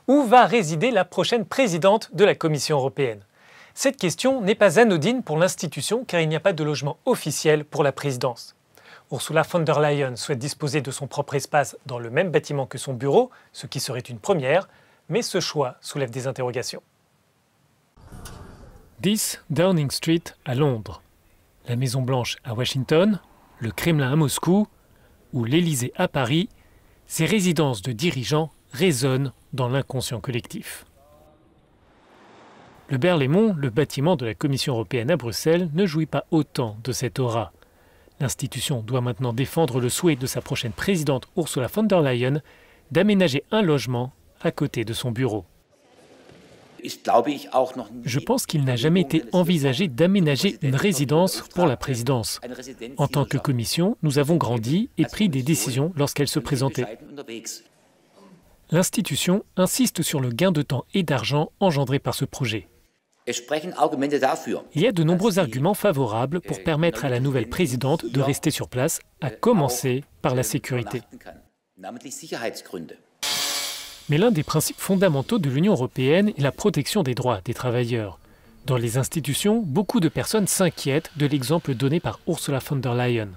Où va résider la prochaine présidente de la Commission européenne? Cette question n'est pas anodine pour l'institution car il n'y a pas de logement officiel pour la présidence. Ursula von der Leyen souhaite disposer de son propre espace dans le même bâtiment que son bureau, ce qui serait une première, mais ce choix soulève des interrogations. 10 Downing Street à Londres, la Maison-Blanche à Washington, le Kremlin à Moscou ou l'Élysée à Paris, ces résidences de dirigeants résonnent dans l'inconscient collectif. Le Berlaymont, le bâtiment de la Commission européenne à Bruxelles, ne jouit pas autant de cette aura. L'institution doit maintenant défendre le souhait de sa prochaine présidente Ursula von der Leyen d'aménager un logement à côté de son bureau. Je pense qu'il n'a jamais été envisagé d'aménager une résidence pour la présidence. En tant que Commission, nous avons grandi et pris des décisions lorsqu'elle se présentait. L'institution insiste sur le gain de temps et d'argent engendré par ce projet. Il y a de nombreux arguments favorables pour permettre à la nouvelle présidente de rester sur place, à commencer par la sécurité. Mais l'un des principes fondamentaux de l'Union européenne est la protection des droits des travailleurs. Dans les institutions, beaucoup de personnes s'inquiètent de l'exemple donné par Ursula von der Leyen.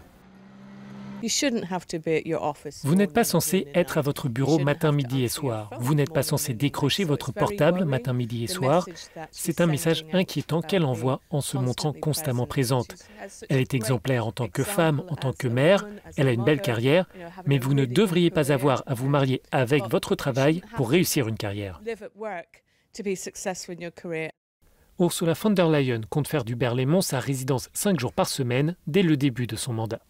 Vous n'êtes pas censé être à votre bureau matin, midi et soir. Vous n'êtes pas censé décrocher votre portable matin, midi et soir. C'est un message inquiétant qu'elle envoie en se montrant constamment présente. Elle est exemplaire en tant que femme, en tant que mère. Elle a une belle carrière, mais vous ne devriez pas avoir à vous marier avec votre travail pour réussir une carrière. Ursula von der Leyen compte faire du Berlaymont sa résidence 5 jours par semaine dès le début de son mandat.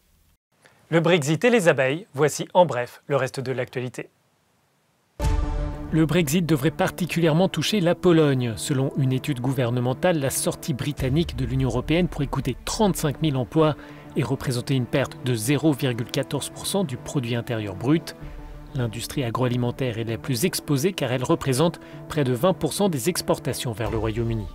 Le Brexit et les abeilles, voici en bref le reste de l'actualité. Le Brexit devrait particulièrement toucher la Pologne. Selon une étude gouvernementale, la sortie britannique de l'Union européenne pourrait coûter 35 000 emplois et représenter une perte de 0,14% du produit intérieur brut. L'industrie agroalimentaire est la plus exposée car elle représente près de 20% des exportations vers le Royaume-Uni.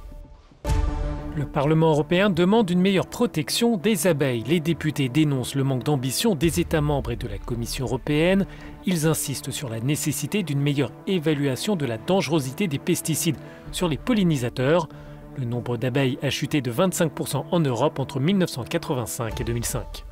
Le Parlement européen demande une meilleure protection des abeilles. Les députés dénoncent le manque d'ambition des États membres et de la Commission européenne. Ils insistent sur la nécessité d'une meilleure évaluation de la dangerosité des pesticides sur les pollinisateurs. Le nombre d'abeilles a chuté de 25% en Europe entre 1985 et 2005.